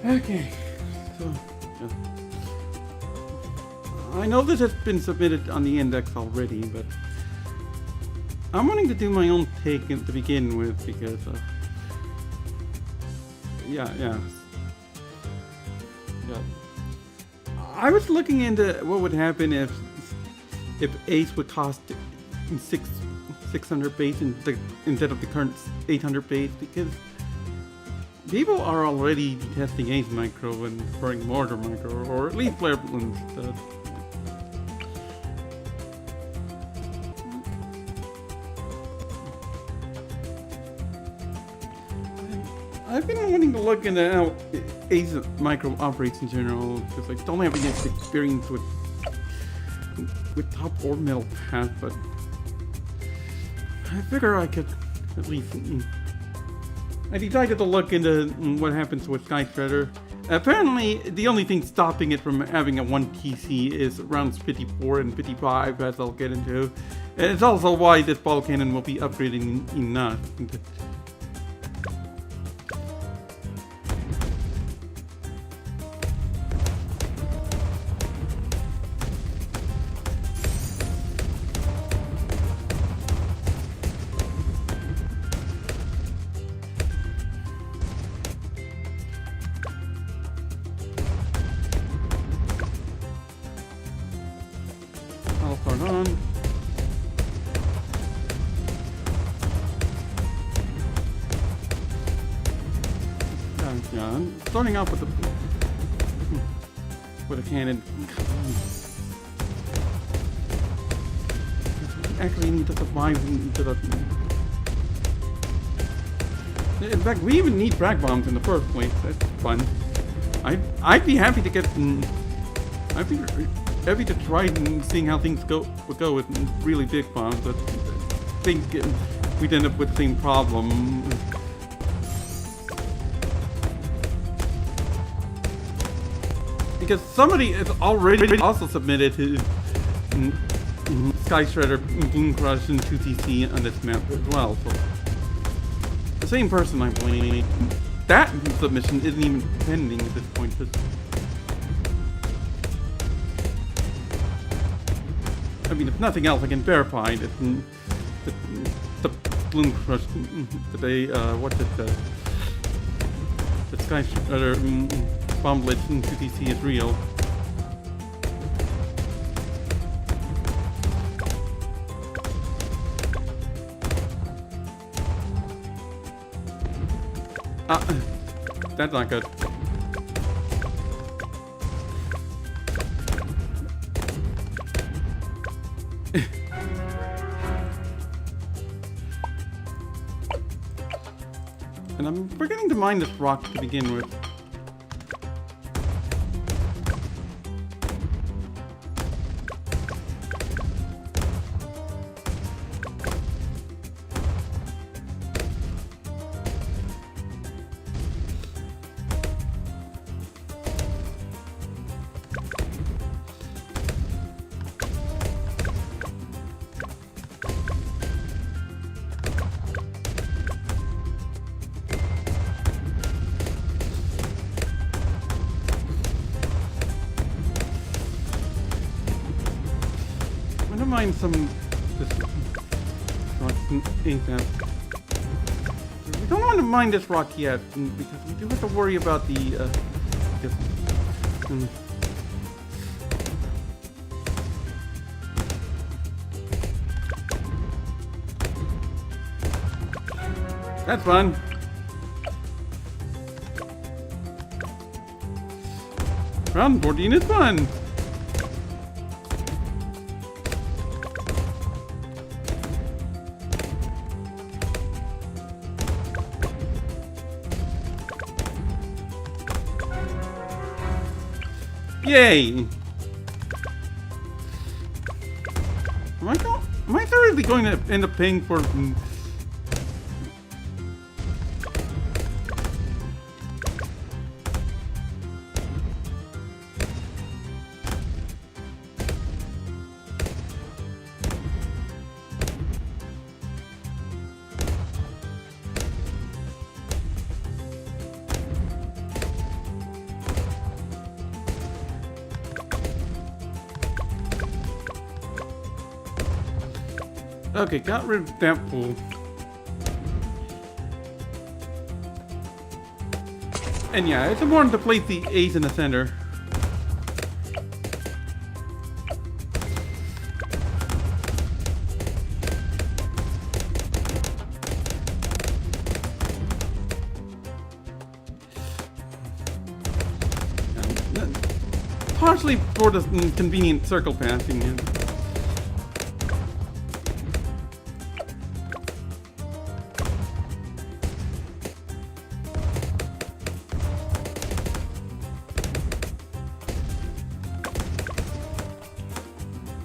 Okay, so I know this has been submitted on the index already, but I'm wanting to do my own take to begin with because, yeah. I was looking into what would happen if Ace would cost 600 base instead of the current 800 base, because people are already testing Ace Micro and preferring Mortar Micro, or at least Flare Bloons. I've been wanting to look into how Ace Micro operates in general, because I don't have any experience with top or middle path, but I figure I could at least. I decided to look into what happens with Sky Shredder. Apparently, the only thing stopping it from having a 1 TC is rounds 54 and 55, as I'll get into. And it's also why this ball cannon will be upgraded enough. I'll start on. Yeah, I'm starting off with a cannon. We actually need to survive into the. In fact, we even need frag bombs in the first place. That's fun. I'd be happy to get. I'd be happy to try and seeing how things would go with really big bombs, but I think we'd end up with the same problem. Because somebody has already also submitted his Sky Shredder Bloon Crush and 2TC on this map as well. So the same person, I believe. That submission isn't even pending at this point. I mean, if nothing else, I can verify that the Bloon Crush today, the Sky Shredder Bomb Blitz in 2TC is real. That's not good. And I'm forgetting to mine this rock to begin with. Mine some this rock ASAP. We don't want to mine this rock yet because we do have to worry about the That's fun. Round 14 is fun. Yay! Am I seriously going to end up paying for? Okay, got rid of that pool. And yeah, it's important to place the ace in the center. Partially for the convenient circle passing.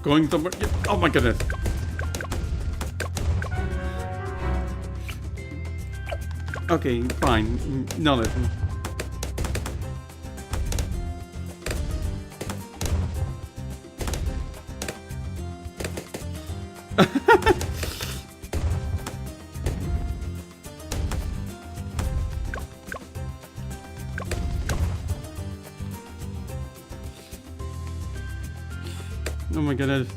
Going somewhere. Oh my goodness. Okay, fine. No, listen. Oh my goodness.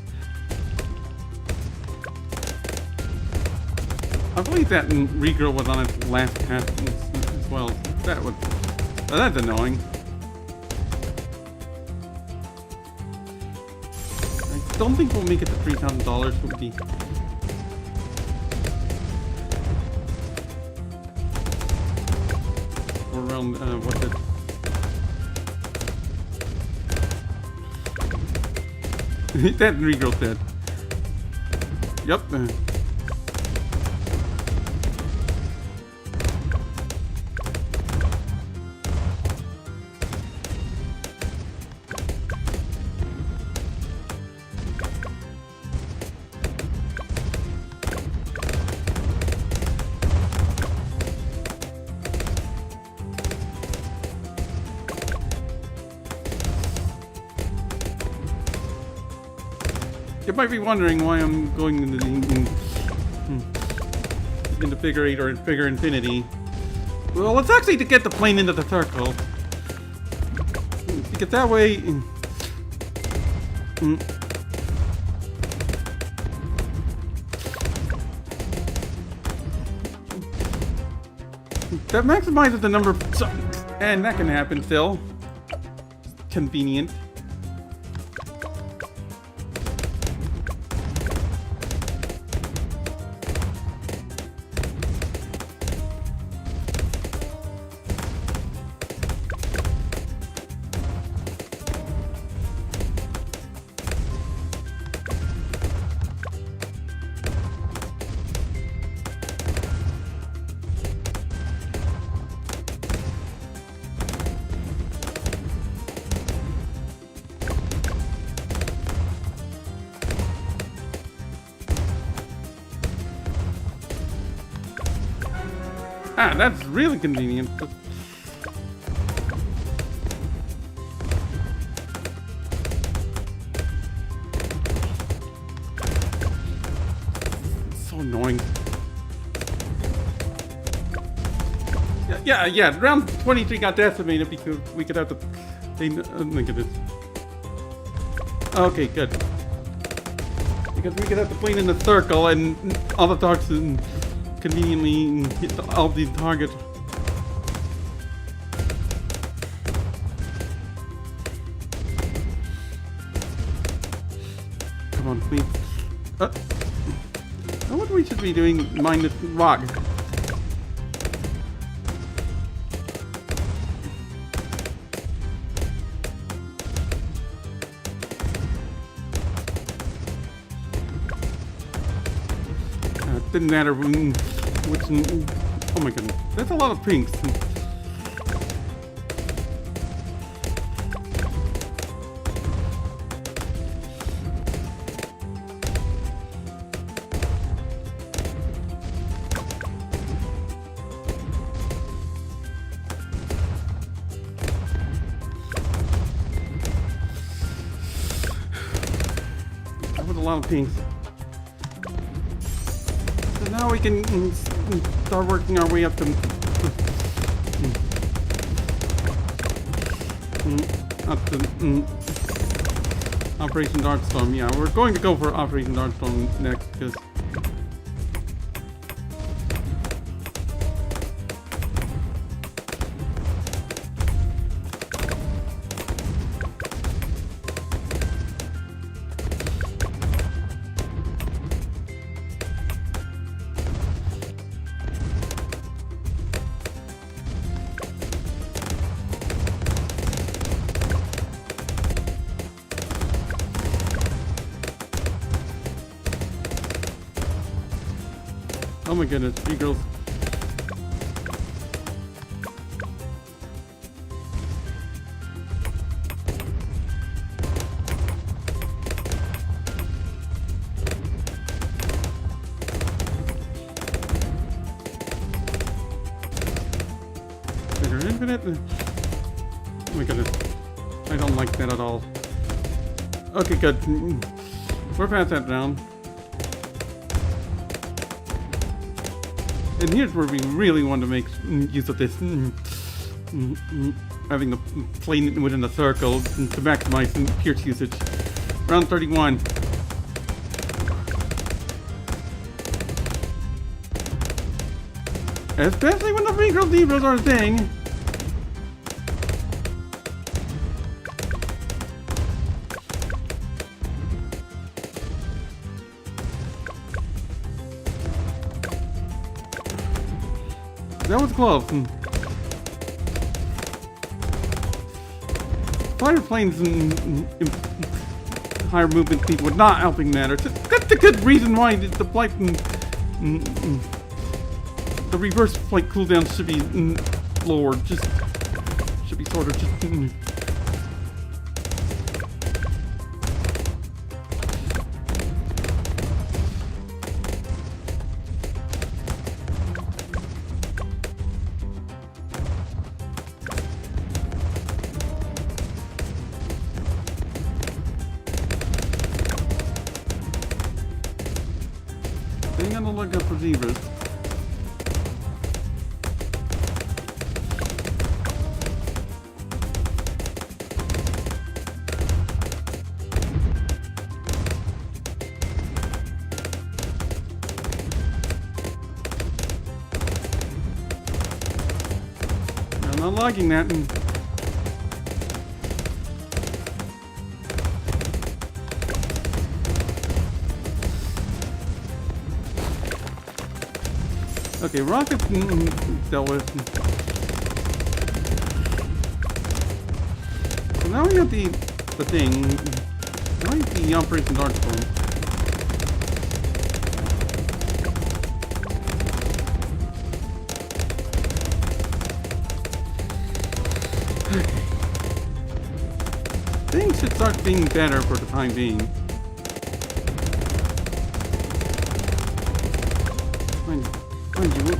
I believe that regrow was on its last pass as well. That was... that's annoying. I don't think we'll make it to $3,000 with the... or around, what's it? That regrow's dead. Yep. You might be wondering why I'm going into figure 8 or figure infinity. Well, it's actually to get the plane into the circle. Because that way... that maximizes the number of chunks. And that can happen still. Convenient. Ah, that's really convenient. So annoying. Yeah, round 23 got decimated because we could have to... look at this. Okay, good. Because we could have to plane in the circle and all the dogs conveniently hit all the targets. Come on, please. What we should be doing, mine this rock. Didn't matter which. Oh my goodness, that's a lot of pinks. That was a lot of pinks. Now we can start working our way up to Operation Darkstorm. Yeah, we're going to go for Operation Darkstorm next because my goodness, B-girls. Trigger infinite. Oh my goodness. I don't like that at all. Okay, good. We're past that round. And here's where we really want to make use of this. Having the plane within a circle to maximize Pierce usage. Round 31. Especially when the Recursive Zebras are a thing. That was close. Fighter planes and higher movement speed would not helping matter. That's a good reason why the flight the reverse flight cooldown should be lower. Just should be sort of just. Staying on the lookout for zebras. I'm not logging that. Okay, rockets dealt with. So now we got the thing. Now we have the Operation Darkstorm. Things should start being better for the time being.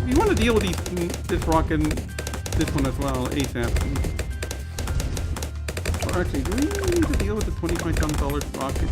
You want to deal with this rocket and this one as well, ASAP. Or actually, do we need to deal with the $25,000 rocket?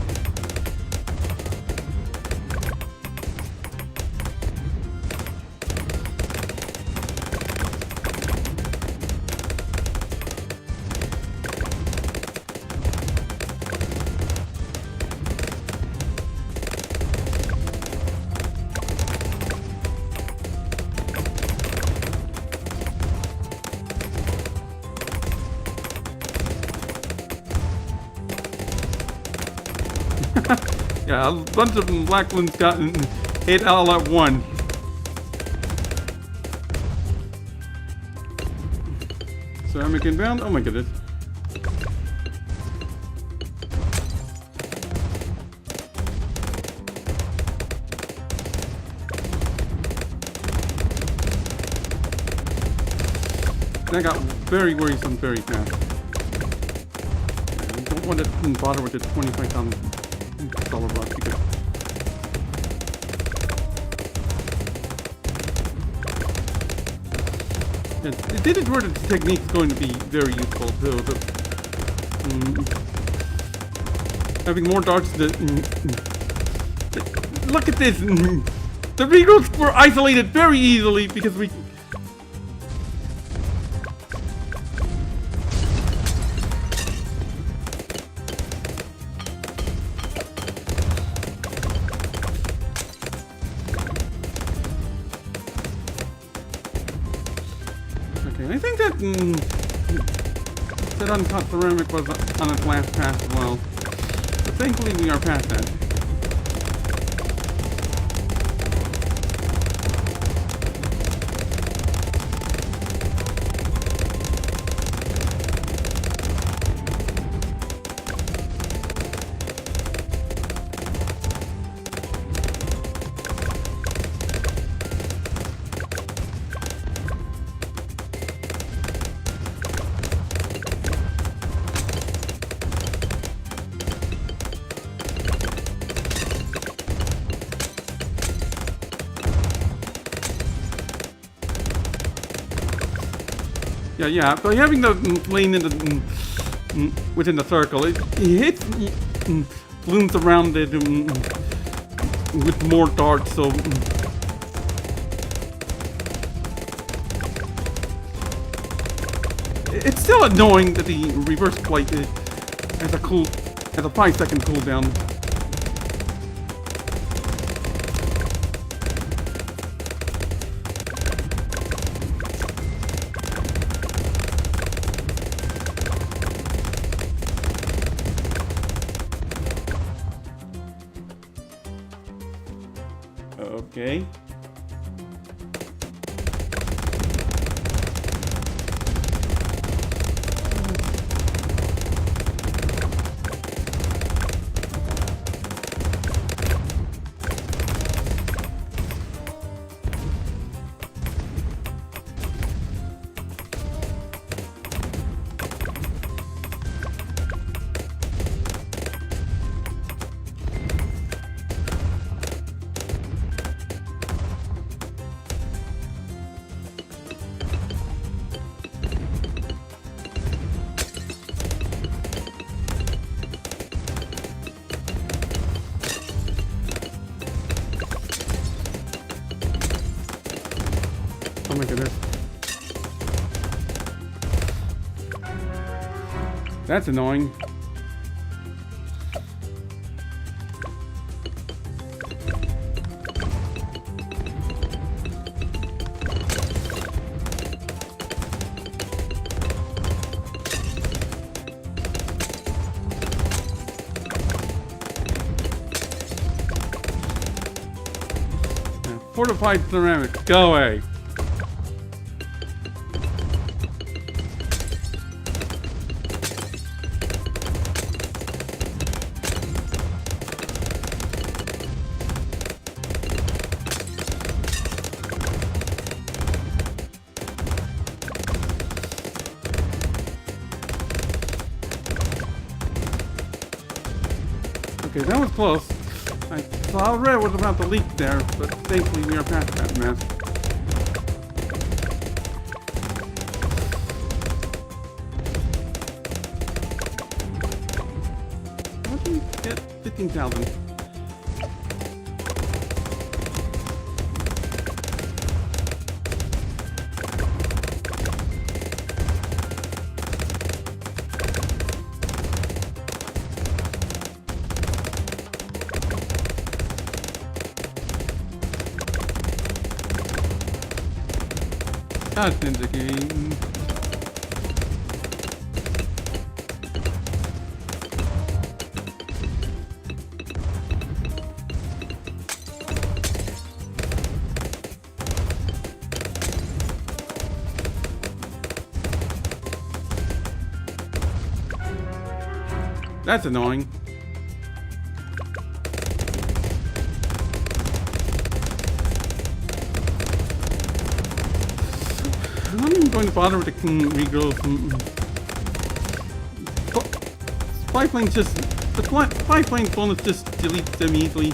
Yeah, a bunch of black ones got hit all at one. Ceramic inbound? Oh my goodness. That got very worrisome very fast. I don't want to bother with the $25,000 rock because it did it where the technique is going to be very useful too. Having more darts look at this! The regroups were isolated very easily because we. I think that that uncut ceramic was on its last pass as well. But thankfully we are past that. Yeah. By having the lane in the within the circle, it hits Bloons around it with more darts. So it's still annoying that the reverse flight has a 5-second cooldown. Okay. Oh my goodness. That's annoying. Fortified ceramic, go away. Okay, that was close. I already was about to leak there, but thankfully we are past that mess. How did we get 15,000? That's in the game. That's annoying. I'm not even going to bother with the regrow. Spy planes just... The spy plane bonus just deletes them easily.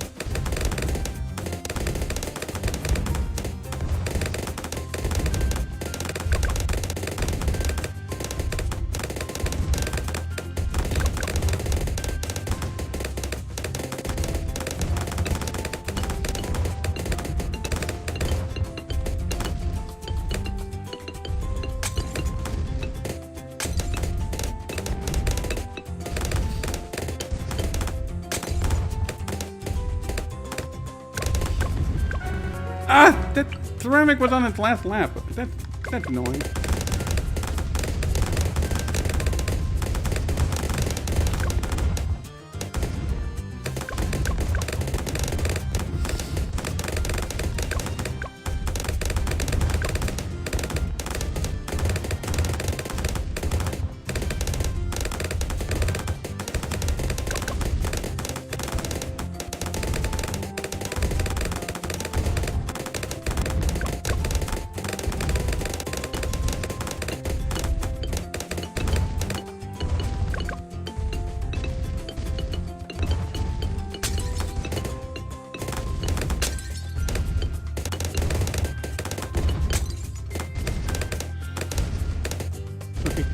Ah! That ceramic was on its last lap. That's annoying.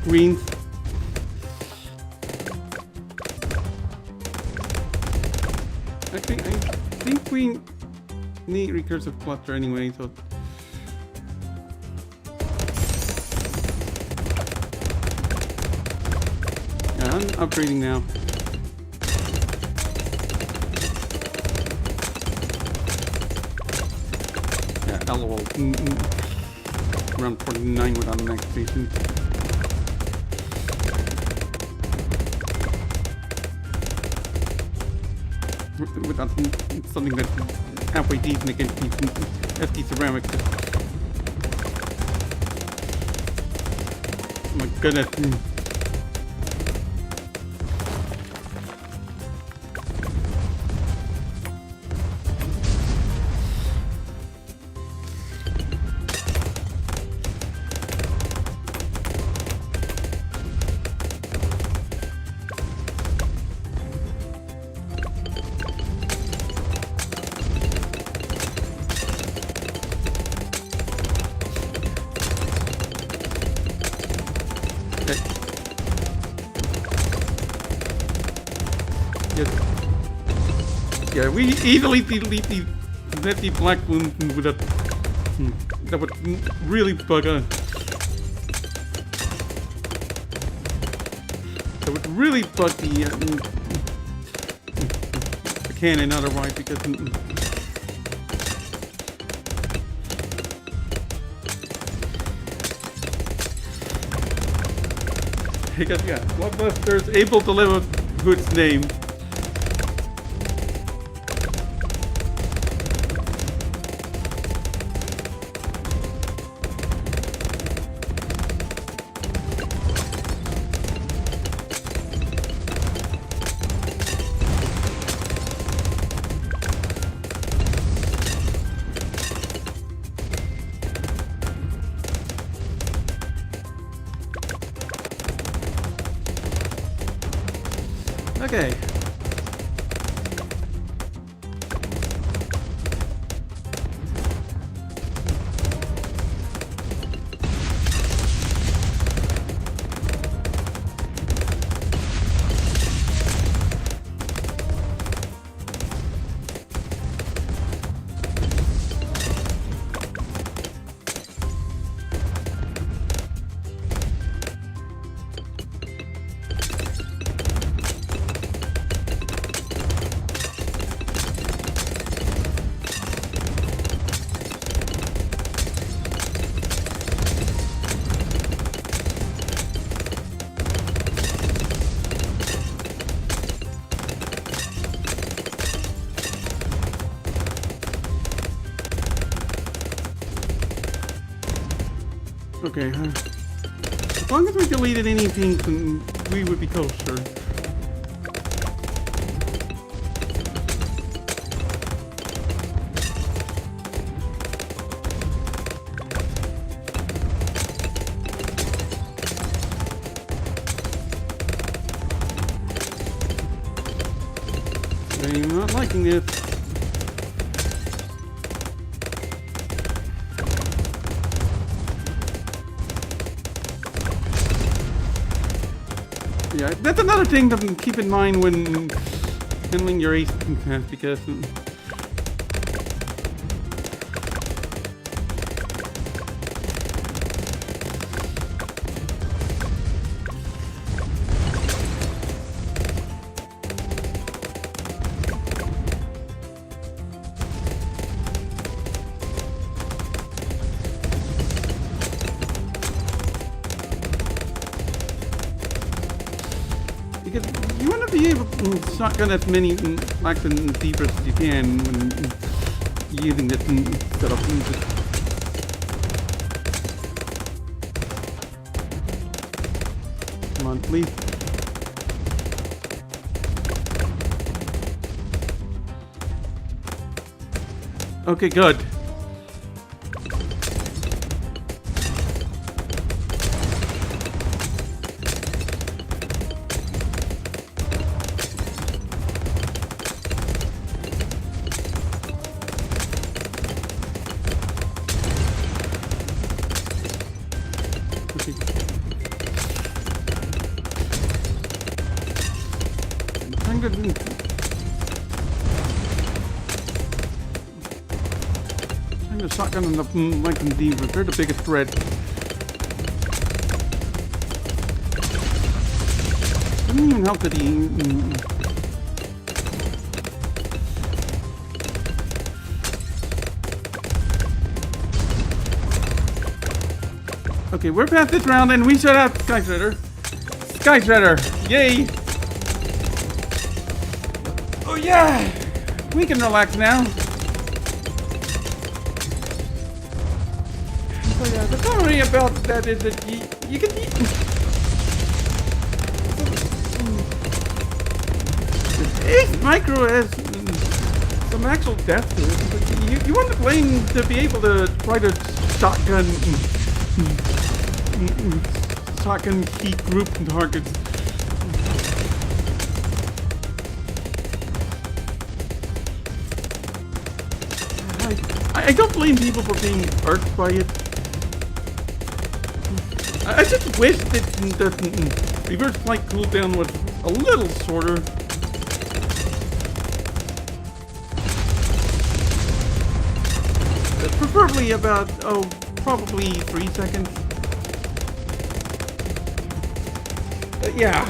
Greens. I think we need recursive cluster anyway, so. Yeah, I'm upgrading now. Yeah, LOL. Around 49 without an activation. Without something that's halfway decent against these FD ceramics. Oh my goodness. Yeah, we easily delete these messy black Bloons with a that would really bug us. That would really bug the cannon otherwise because. Because yeah, Blockbuster's able to live up to its name. Okay. Okay, as long as we deleted anything, then we would be kosher. I'm not liking this. Yeah, that's another thing to keep in mind when handling your ace because you want to be able to shotgun as many blacks and zebras as you can when using this setup. Come on, please. Okay, good. trying to... Trying to shotgun on the Lincoln Zebras. They're the biggest threat. Doesn't even help that he... Okay, we're past this round and we shut out Sky Shredder. Sky Shredder! Yay! Oh yeah! We can relax now. So yeah, the summary about that is that you can... Ace Micro has some actual depth to it, but you want the plane to be able to try to shotgun key group targets. I don't blame people for being irked by it. I just wish that the reverse flight cooldown was a little shorter. Preferably about, probably 3 seconds. Yeah.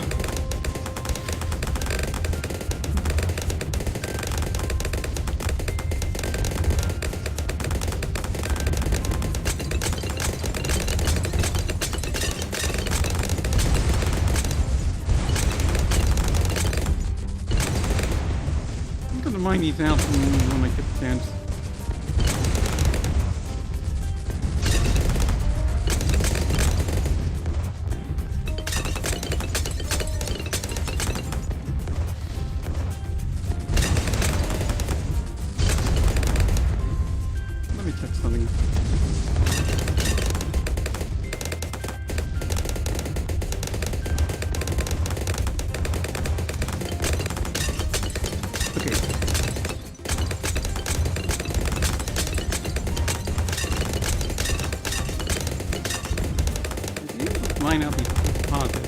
I'm gonna mine these out when I get the chance. Line up positive.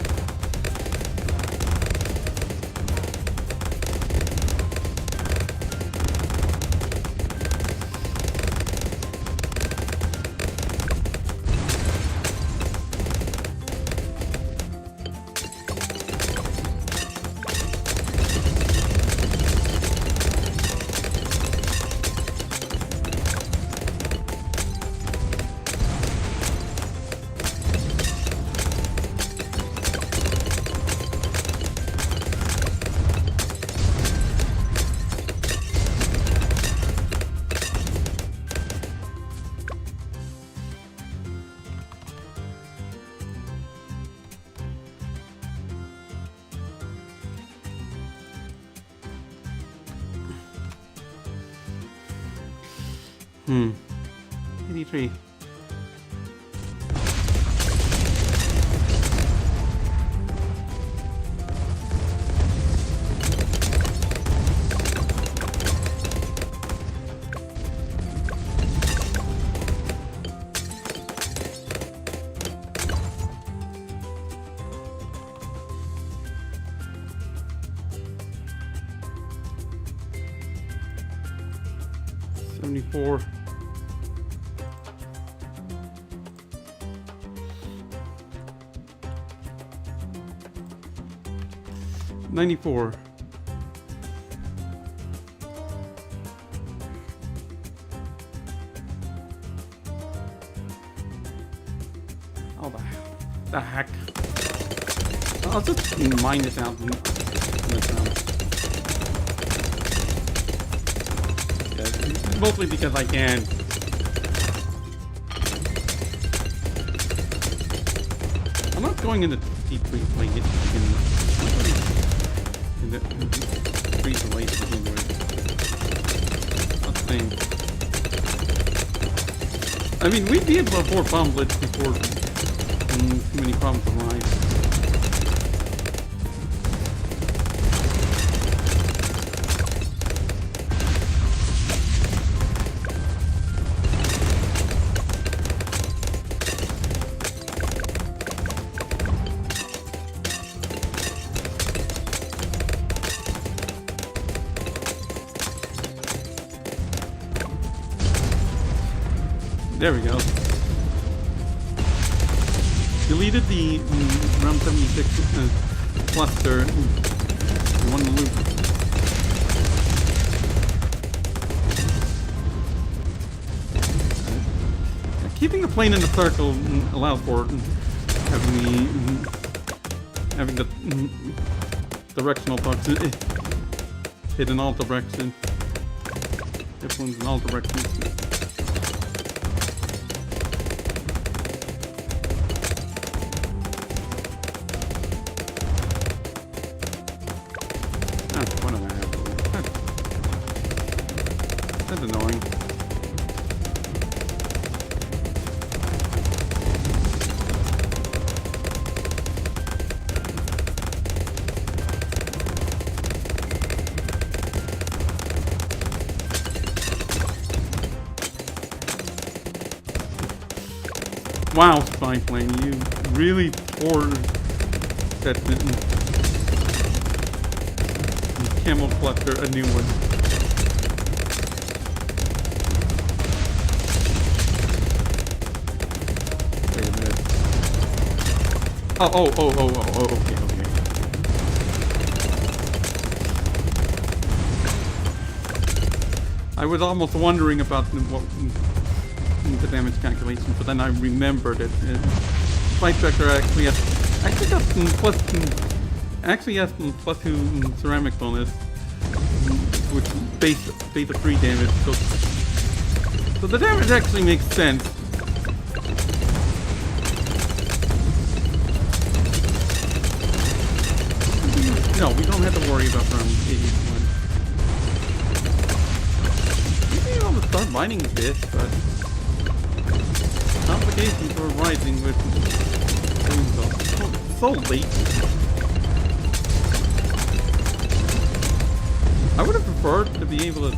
— 83. $74. 94. Oh, the heck. I'll just mine this out. Mostly because I can. I'm not going into deep freeze playing it in the freeze away to begin with. Not saying. I mean, we'd be able to afford bomb blitz before too many problems arise. There we go. Deleted the round 76 cluster in one loop. Keeping the plane in the circle allows for having the directional talks hit in all directions. Everyone's in all directions. What am I having? That's annoying. Wow, Spy Plane, you really tore that camel cluster a new one. Wait a minute. Oh, okay. I was almost wondering about what the damage calculation, but then I remembered it. Flight Vector actually has some plus 2 ceramic bonus, which base of 3 damage. So the damage actually makes sense. No, we don't have to worry about round 81. Maybe I'll start mining this, but complications are rising with so late. I would have preferred to be able to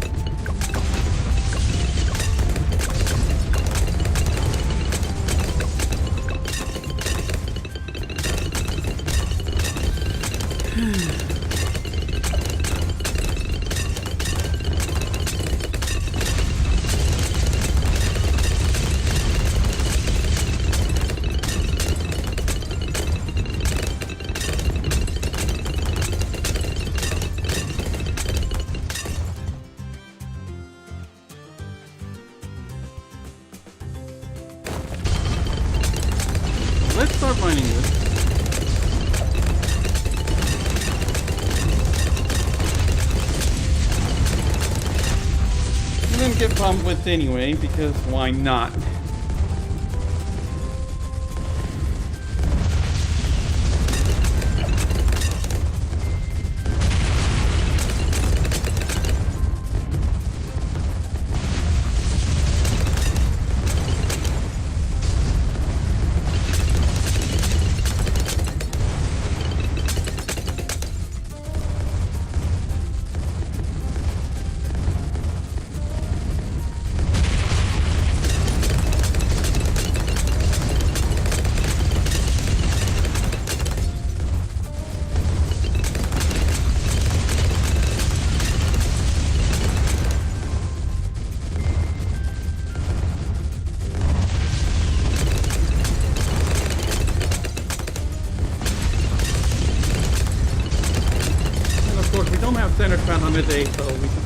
let's start mining this. And then get pumped with anyway, because why not? Center crown on midday, so we can.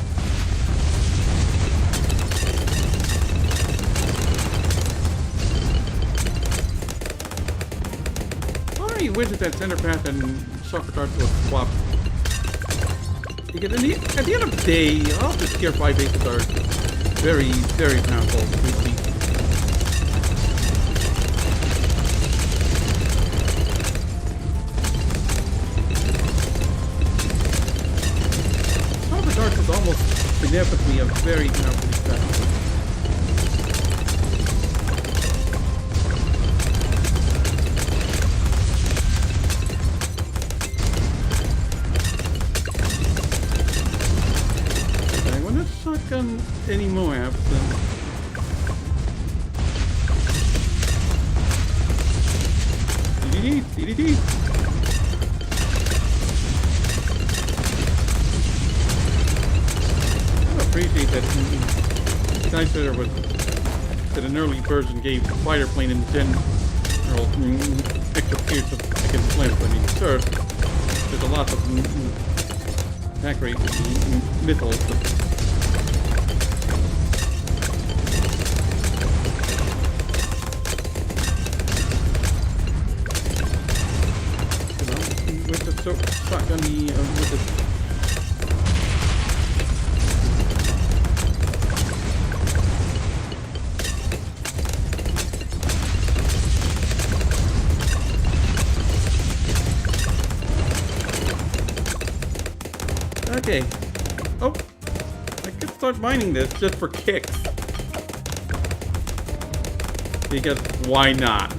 Already went to that center path and shuffled our to a swap. Because at the end of the day, all the tier 5 bases are very, very powerful. Is almost inevitably a very powerful strategy. Okay, I want to shotgun any more apps then. DDD. Appreciate that Sky Fitter was that an early version gave the fighter plane in general extra pierce against flames. I mean, sure, there's a lot of attack rate missiles, but with the shotgun, with the okay. Oh, I could start mining this just for kicks. Because why not?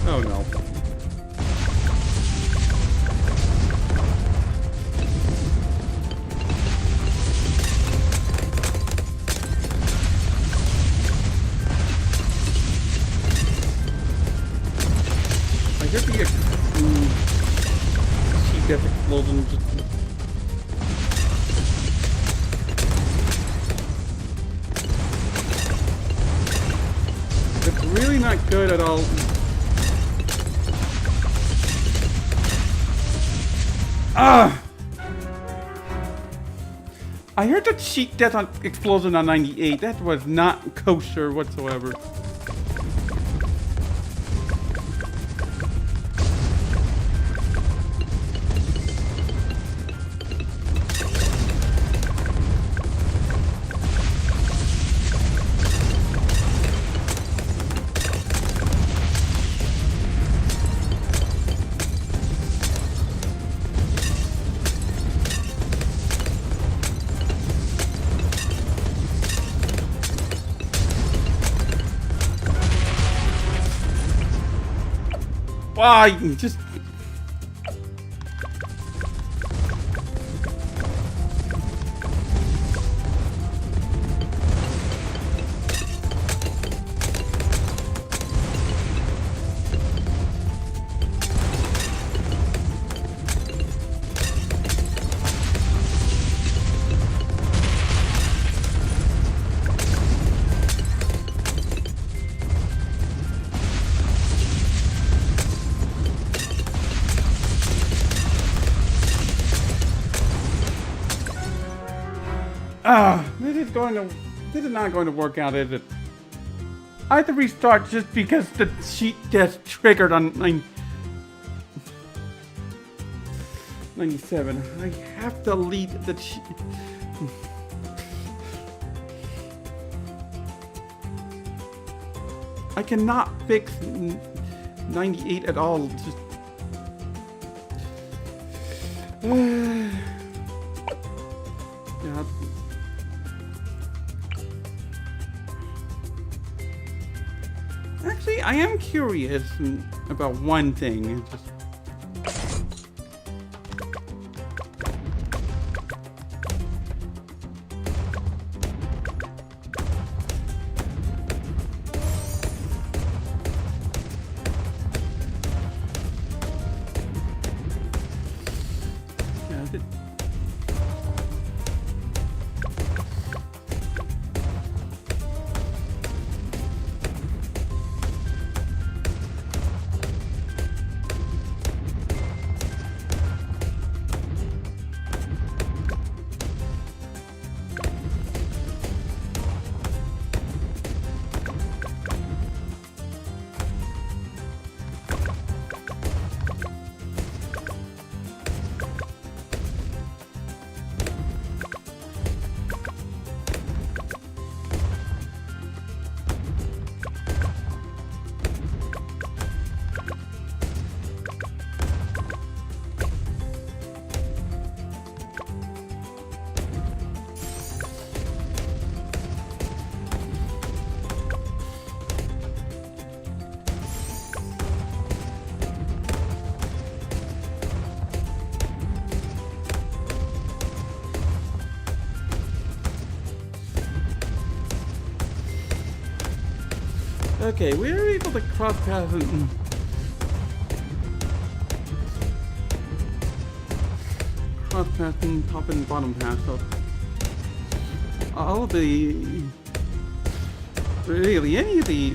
Oh no. I hear the sheet death explosion just... It's really not good at all. I heard that sheet death explosion on 98. That was not kosher whatsoever. Why? Just... This is not going to work out, is it? I have to restart just because the sheet death triggered on 97. I have to leave the sheet. I cannot fix 98 at all. Just... yeah. Actually, I am curious about one thing. Okay, we are able to cross paths and cross paths and top and bottom path. So all of the really any of the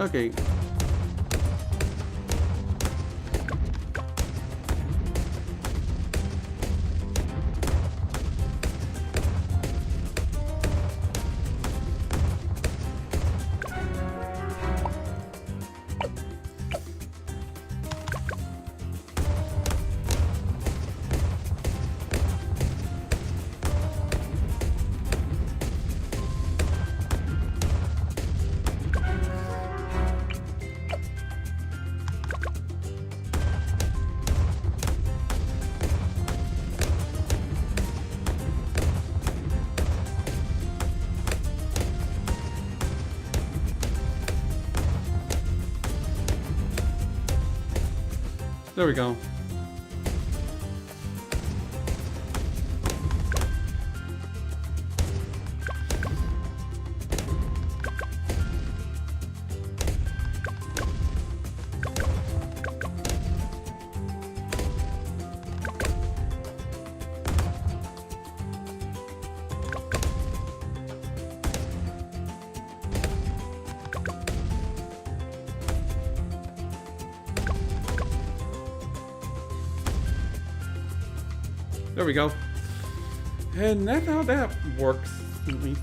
okay. There we go. There we go. And that's how that works, at least.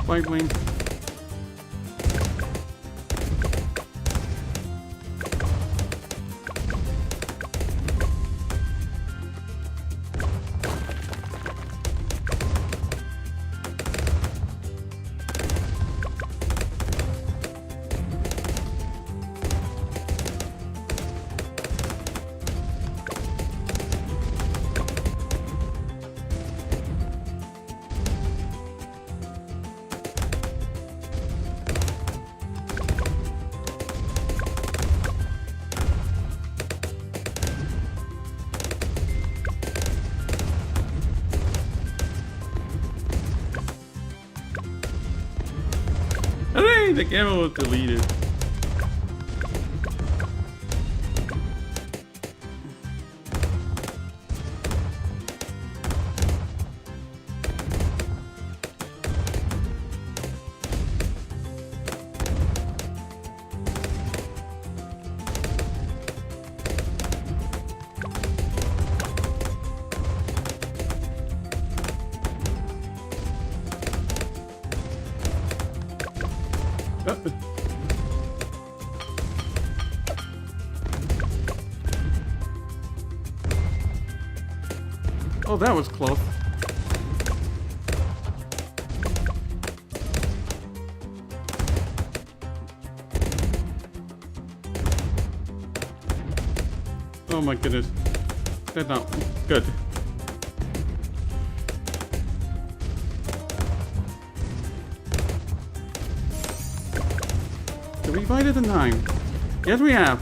Pipeline. Hooray! The camera was deleted. Oh, that was close. Oh my goodness. That's not good. Have we divided the 9? Yes, we have.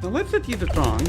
Now let's hit the song.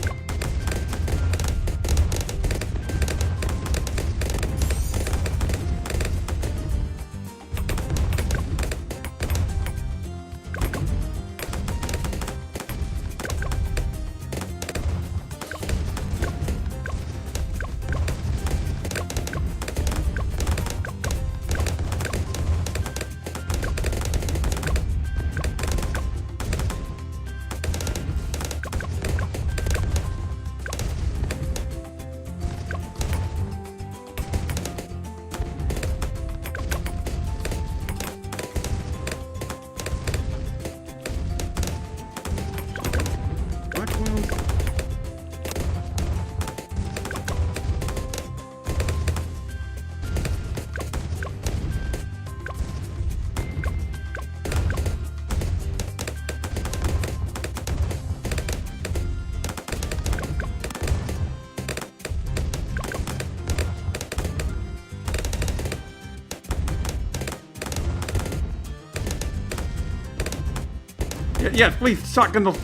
Yes, please, shotgun those.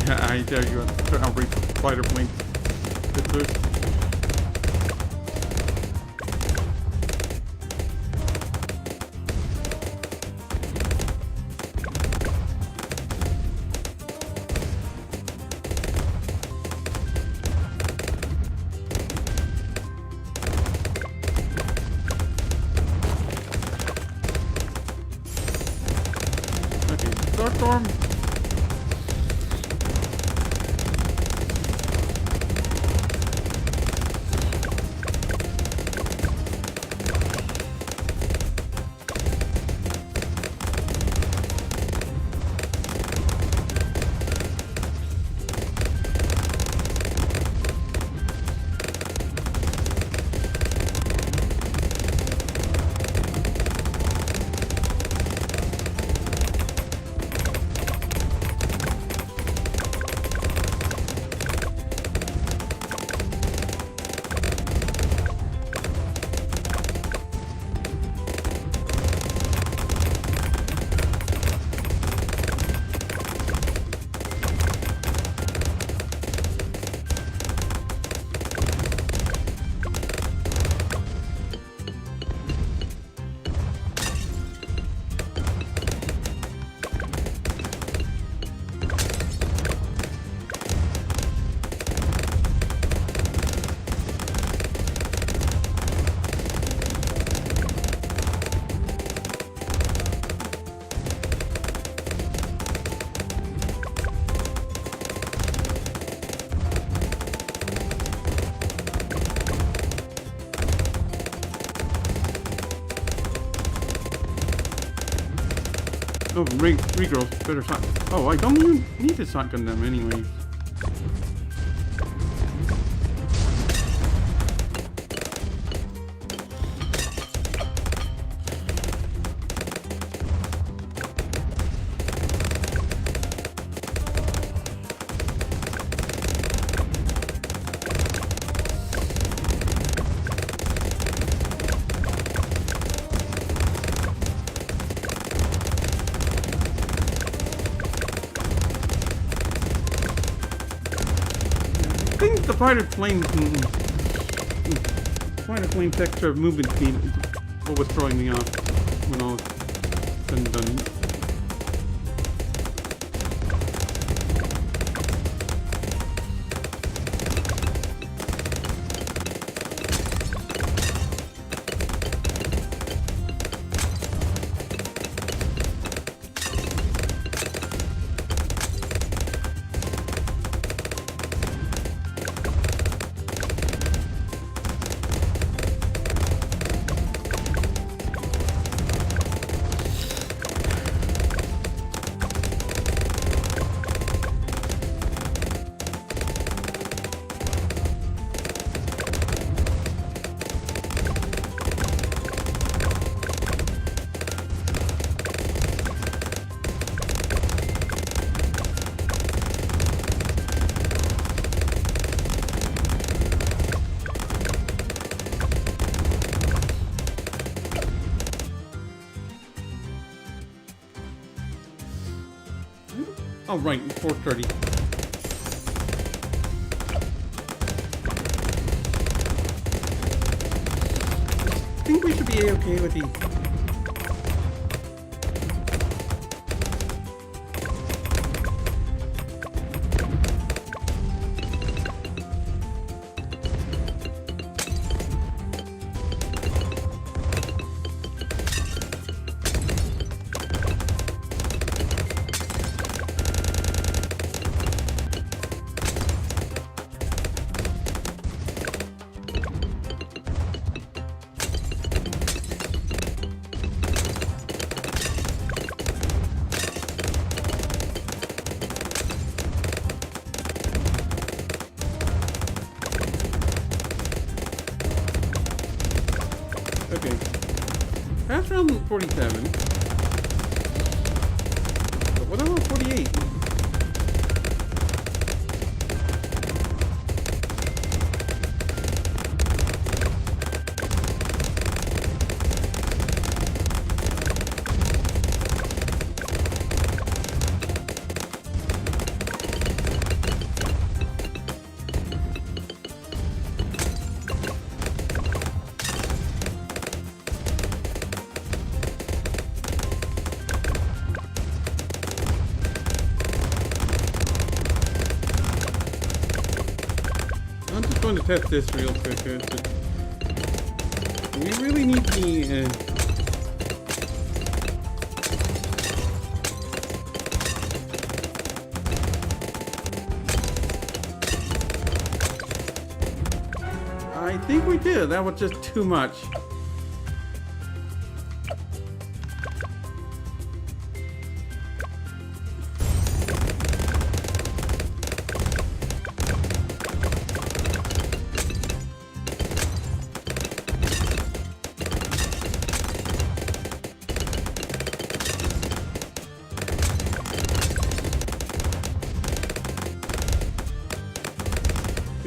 Yeah, I dare you. I'll reach spider blink. Okay, Starstorm. Oh, three girls. Better shot. Oh, I don't even need to shotgun them anyway. the fighter plane's extra movement speed is what was throwing me off when all said and done. Oh, right, 4:30. I think we should be okay with these. Okay. That's around 47. But what about 48? I'm just going to test this real quick. We really need the... I think we did. That was just too much.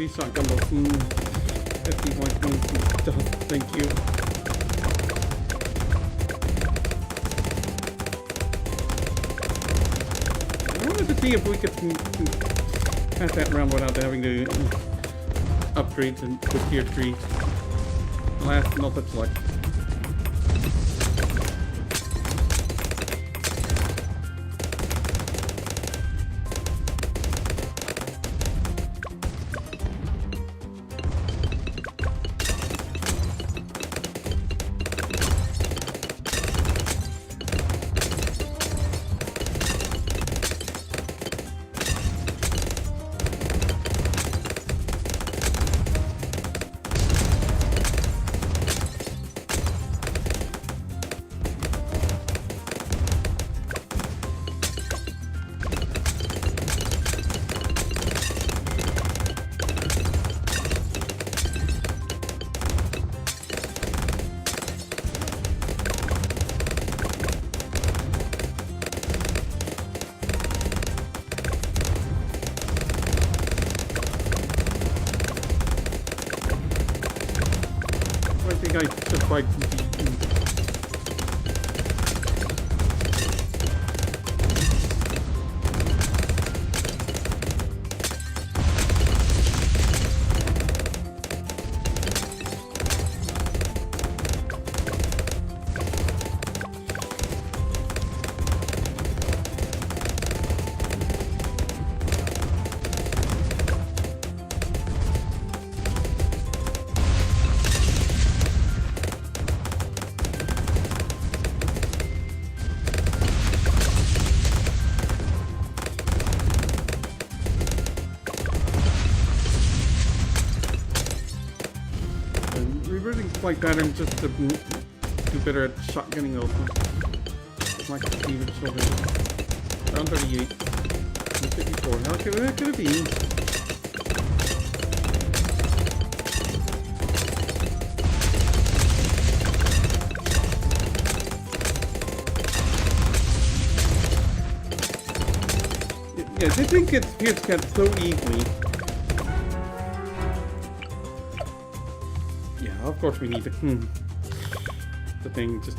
Please not gumbo. 50 stuff. Thank you. I wanted to see if we could pass that around without having to upgrade to tier 3. Alas, not such luck. I think I survived. flight pattern just to do better at shotgunning those ones. Like even children. Round 38. 54. How could it be? Yeah, this thing gets pierce cat so easily. Yeah, of course we need it. The thing just...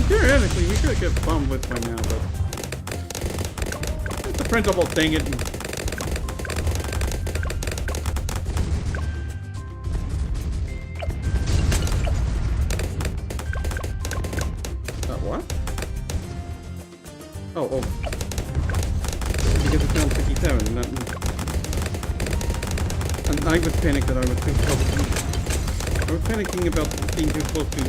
Theoretically, we could get bombed with by now, but it's the principle, dang it. What? Oh. Because it's down 57. And I was panicked that I was too close. I was panicking about being too close to...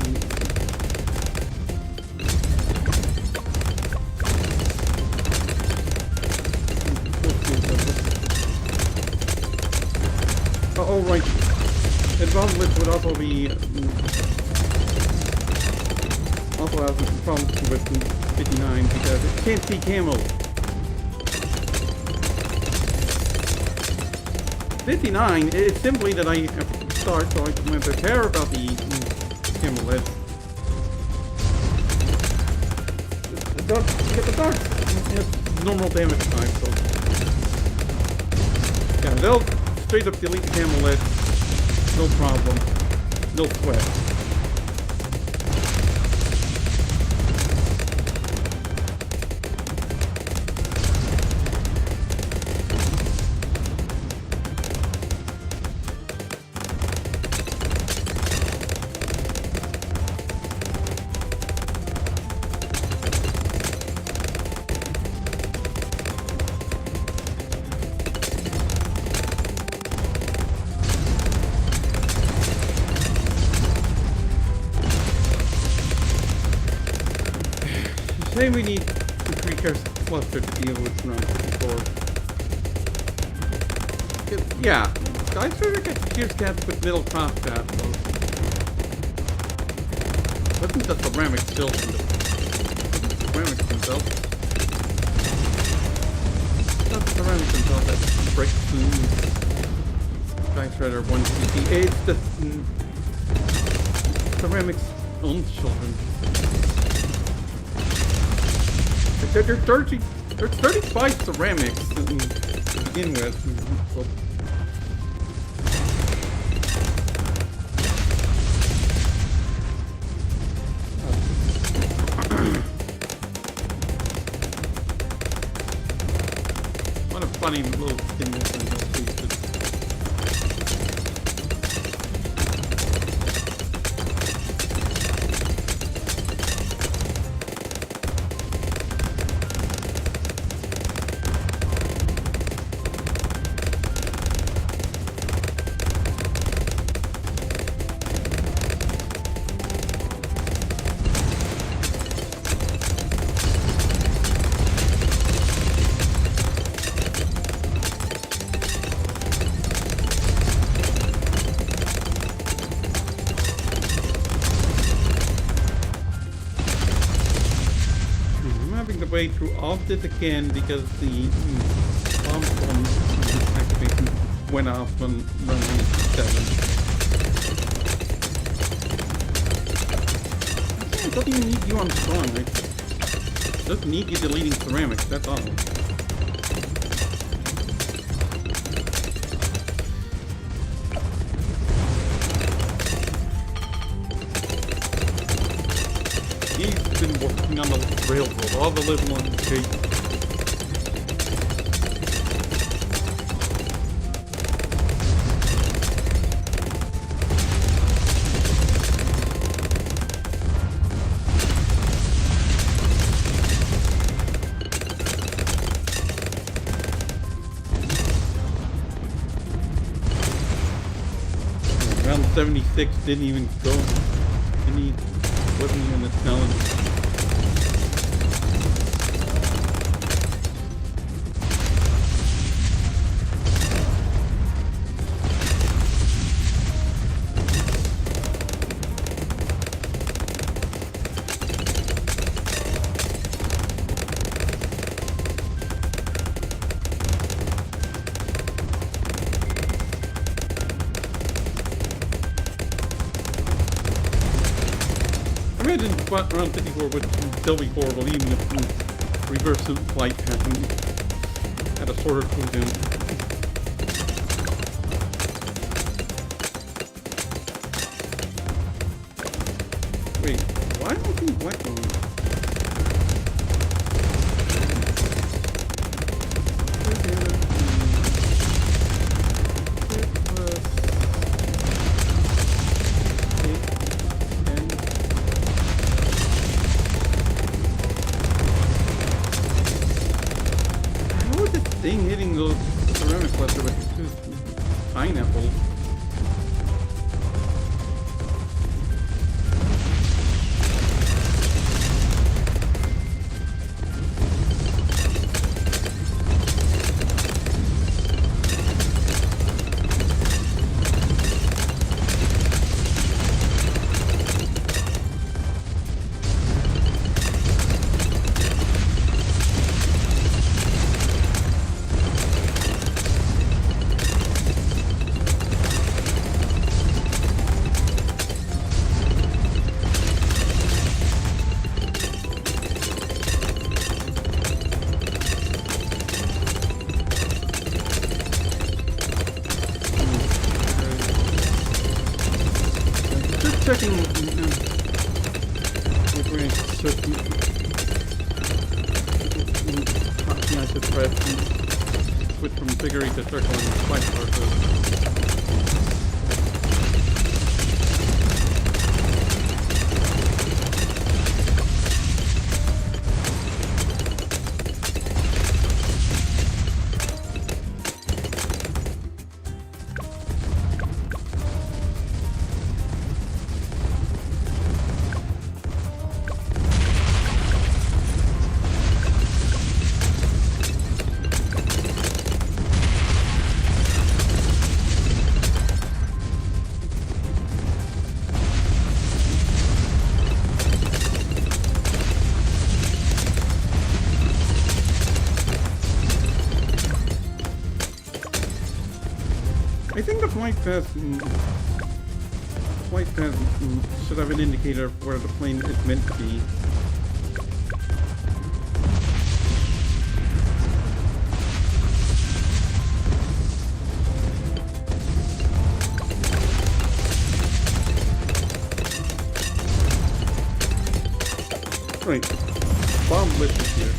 Oh, right. Advanced Blitz would also be... also has problems with 59 because it can't see camels. 59, it's simply that I have to start so I can prepare about the camel head. The dark has normal damage type, so... Yeah, they'll straight up delete the camel head, no problem, no sweat. Say we need the Recursive Cluster to deal with round 54. Yeah, I sort of get Pierce Cats with middle crosscast. Wasn't the ceramic still in the ceramics themselves? Not the ceramics themselves that break through Sky Shredder 150. It's the ceramics' own children. There's 35 ceramics to begin with. So. What a funny little skin this one does. Way through all of this again because the bomb activation went off on run 7. It doesn't even need you on strong, right? It doesn't need you deleting ceramics, that's all. He's been working on the railroad, all the little ones. Okay. 76 didn't even go. Wasn't even a challenge. Imagine around 54 would still be horrible, even if recursive flight happened at a shorter cooldown. Wait, why am I seeing black on? Thing hitting those ceramic cluster with two pineapples. Checking if we're in certain I should press and switch from figure to circle and spike particles. I think the flight path should have an indicator of where the plane is meant to be. Right, bomb Blitz is here.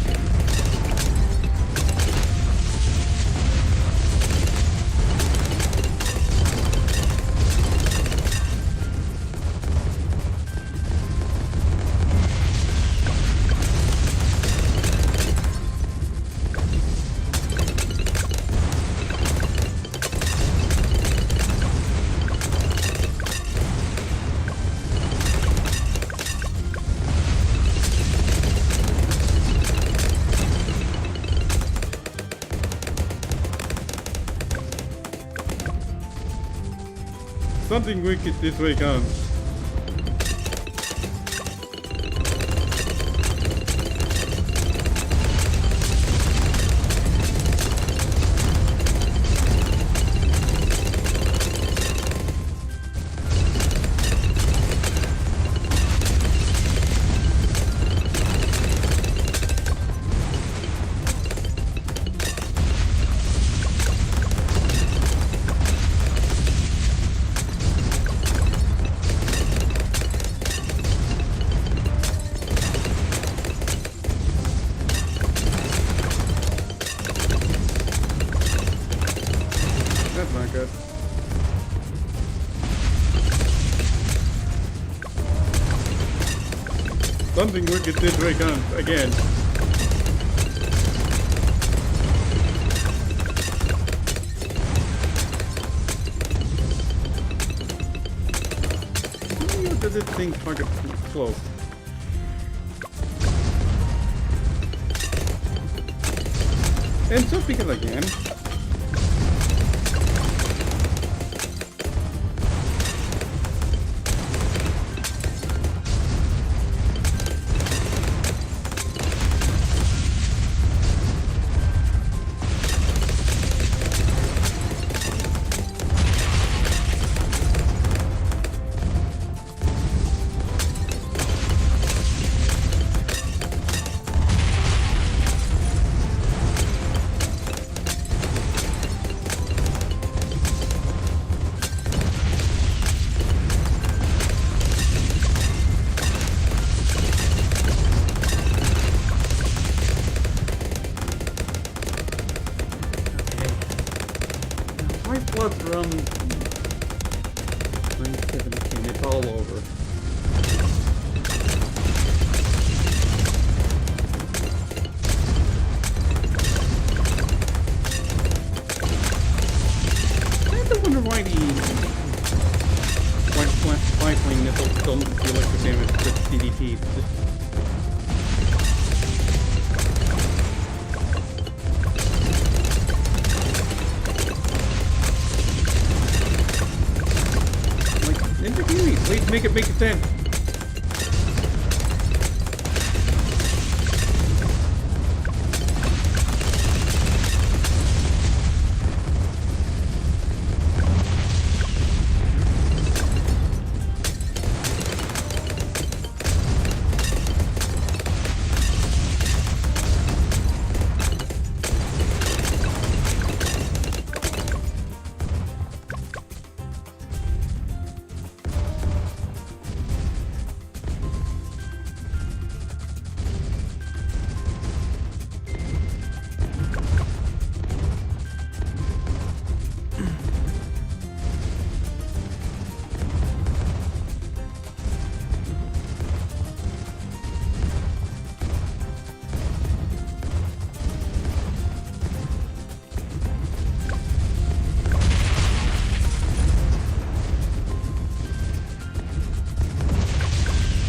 Something wicked this way comes. That's not good. Something wicked this way comes again. this thing target close? And just because I can. Plus around 917, it's all over. I have to wonder why the flame missiles don't do electric damage with DDT. Please make it sense.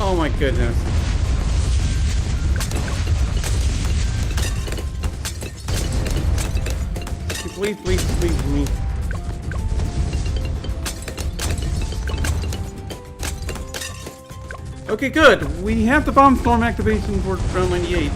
Oh my goodness. Please, please, please, me. Okay, good. We have the bomb storm activation for round 98.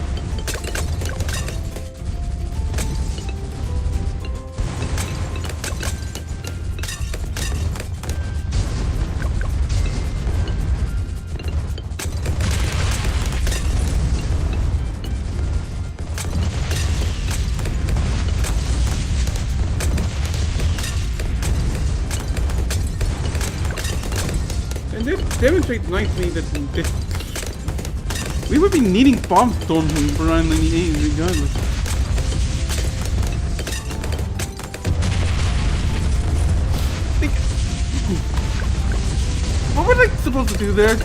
And this demonstrates nicely that we would be needing bomb storms for round 98 regardless. What was I supposed to do there?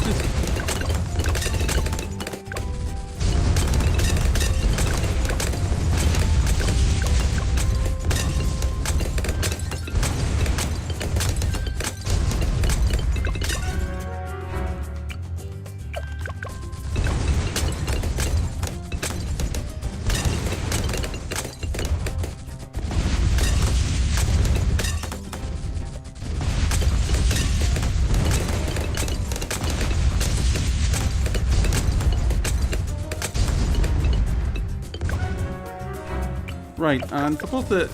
Right, I'm supposed to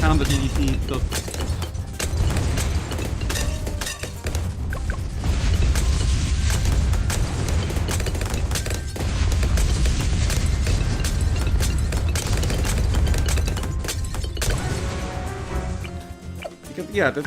pound the DDT, so... Because, yeah, the...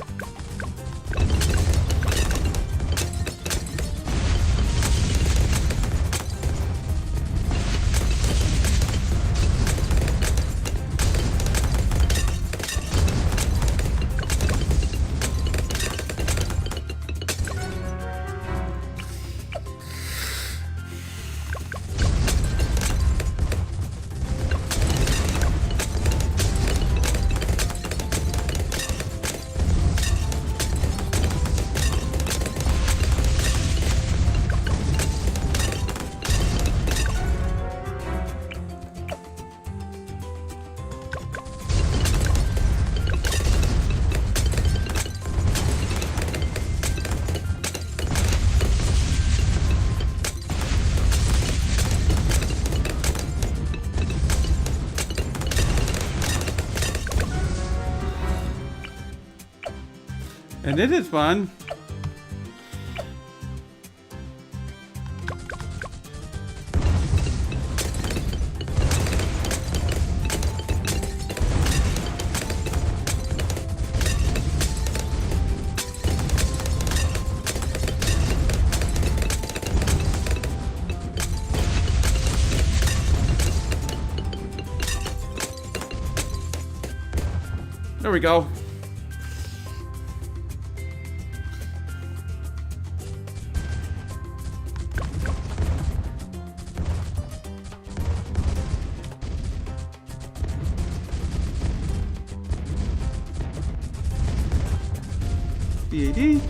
And it is fun. There we go. BAD.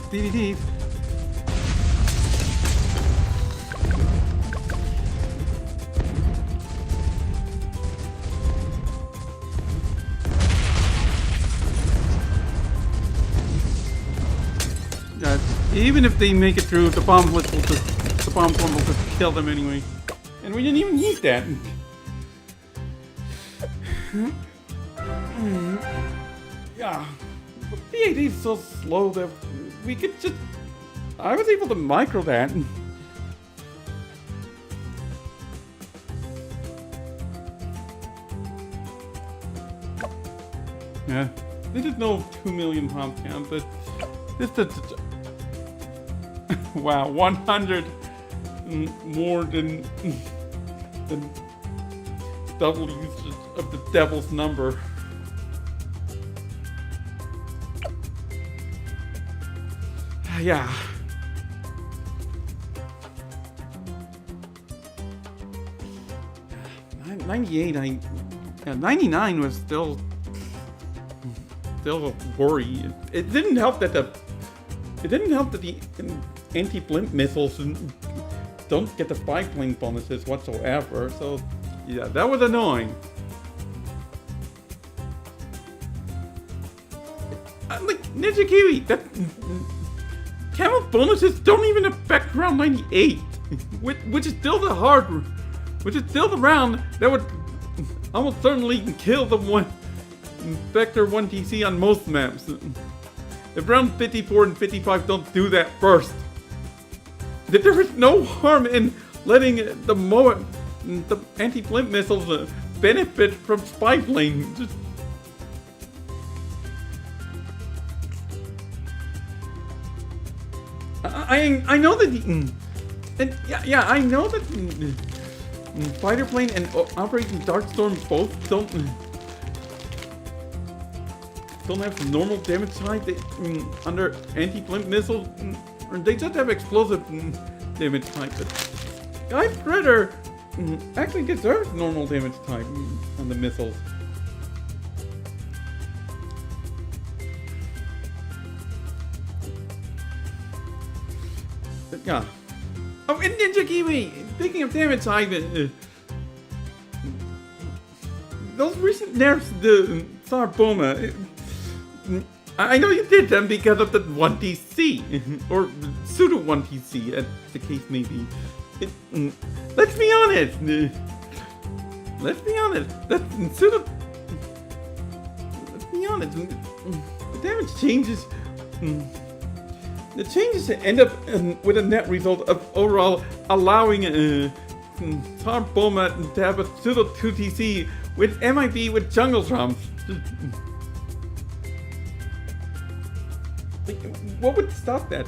DVDs. Even if they make it through, the bomb will just kill them anyway. And we didn't even need that. Yeah. The BAD is so slow that we could just... I was able to micro that. Yeah. This is no 2 million pump count, but... This is... Wow, 100 more than double usage of the devil's number. Yeah. 98, 99 was still a worry. It didn't help that the anti-blimp missiles don't get the spy plane bonuses whatsoever. So yeah, that was annoying. Like Ninja Kiwi, that camel bonuses don't even affect round 98, which is still the round that would almost certainly kill the Vector 1 TC on most maps. If round 54 and 55 don't do that first, there is no harm in letting the anti-blimp missiles benefit from spy plane. I know that I know that fighter plane and Operation Darkstorm both don't have normal damage type under anti-blimp missiles. They just have explosive damage type. But Sky Predator actually deserves normal damage type on the missiles. But yeah. Oh, and Ninja Kiwi! Speaking of damage type, those recent nerfs to Sarboma, I know you did them because of the 1TC, or pseudo 1TC, as the case may be. Let's be honest. Let's be honest. The damage changes. The changes end up with a net result of overall allowing Sarboma to have a pseudo 2TC with MIB with jungle drums. Like, what would stop that?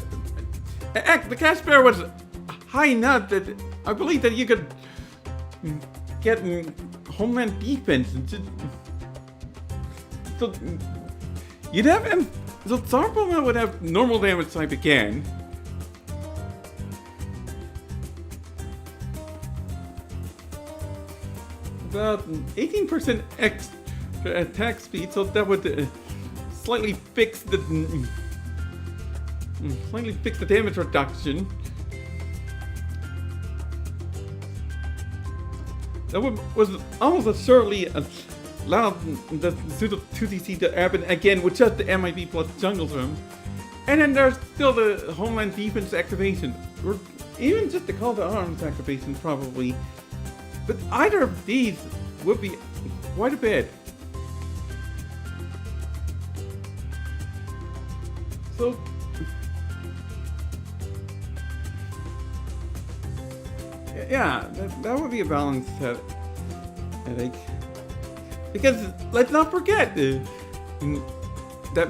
The cash bear was high enough that I believe that you could get homeland defense. So you'd have him. So Zarpoma would have normal damage type again. About 18% extra attack speed, so that would slightly fix the damage reduction. That was almost assuredly allowed the pseudo 2DC to happen again with just the MIB plus jungle terms. And then there's still the homeland defense activation, or even just the call to arms activation probably. But either of these would be quite a bit. So yeah, that would be a balanced headache. Because let's not forget that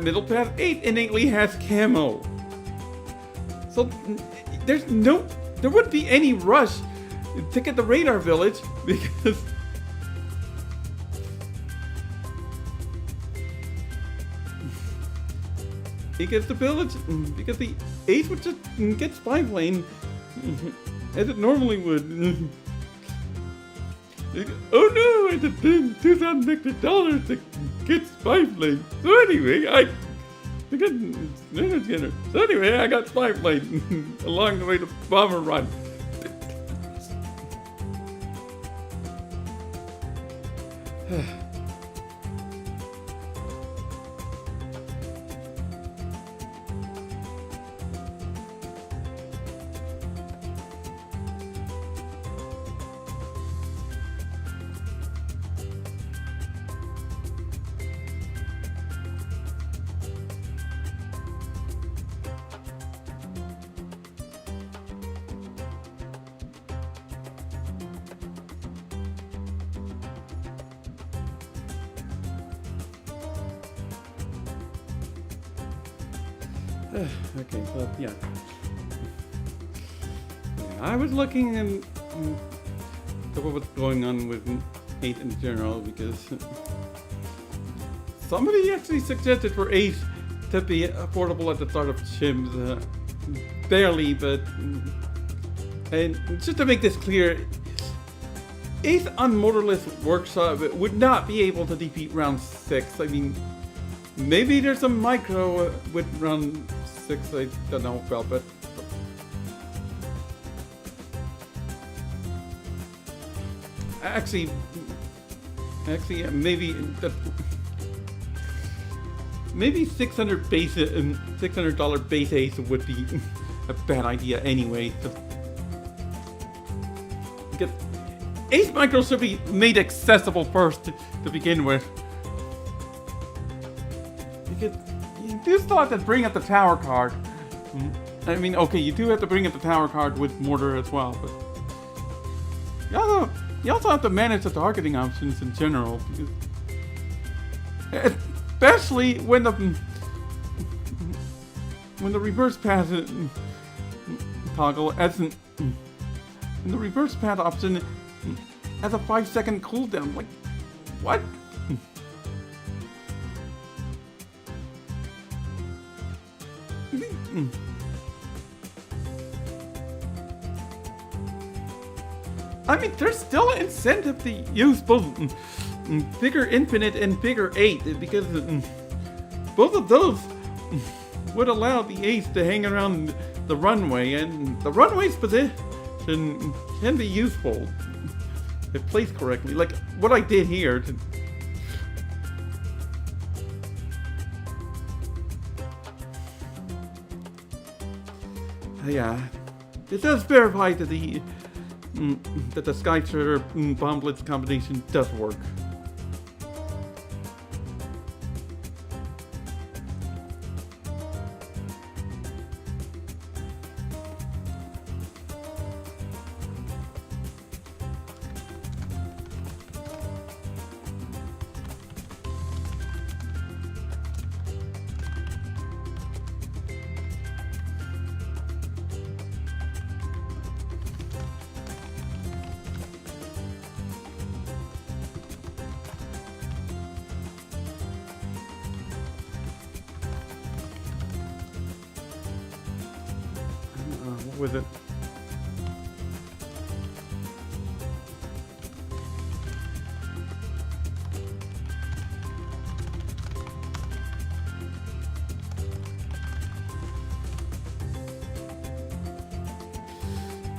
middle path 8 innately has camo. So there wouldn't be any rush to get the radar village because the ace would just get spy plane as it normally would. Oh no, it's a $2,000 extra to get spy plane. So anyway, I got dinner. So anyway, I got spy plane along the way to Bomber Run. Okay, so yeah. I was looking at what was going on with 8 in general because somebody actually suggested for 8 to be affordable at the start of Chims. Barely, but and just to make this clear, 8 on Motorless Workshop would not be able to defeat round 6. I mean, maybe there's some micro with round 6 I don't know about, but actually maybe $600 base ace would be a bad idea anyway. Because ace micro should be made accessible first to begin with. Because you do still have to bring up the tower card. I mean, okay, you do have to bring up the tower card with mortar as well, but you also have to manage the targeting options in general, because especially when the reverse path toggle as the reverse path option has a 5-second cooldown. Like, what? I mean, there's still an incentive to use both Figure Infinite and Figure 8 because both of those would allow the ace to hang around the runway, and the runway's position can be useful if placed correctly, like what I did here. Yeah, it does verify that the Sky Trader Bomb Blitz combination does work. with it.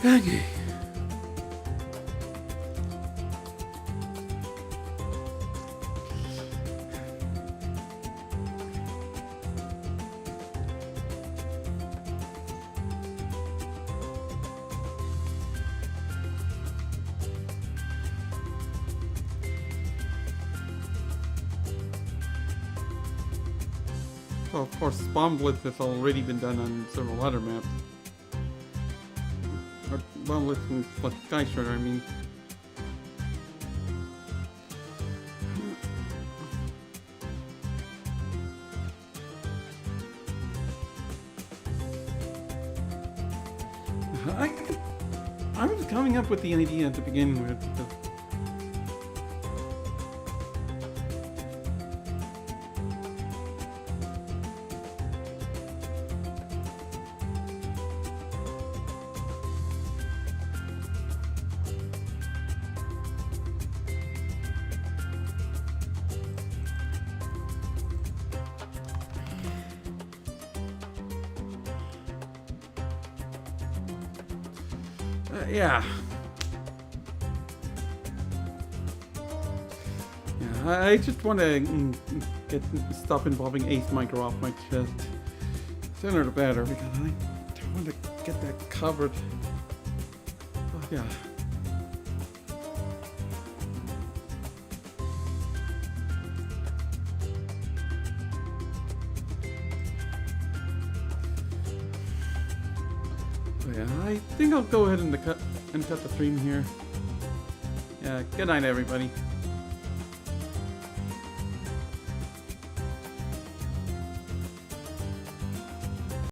Okay. Well, of course, Spawn Blitz has already been done on several other maps. Or Spawn Blitz and Sky Shredder, I mean. I was coming up with the idea to begin with. Yeah. I just want to stop involving Ace Micro off my chest. Sooner the better, because I want to get that covered. Oh, yeah. Yeah, I think I'll go ahead and cut the stream here. Yeah, good night, everybody.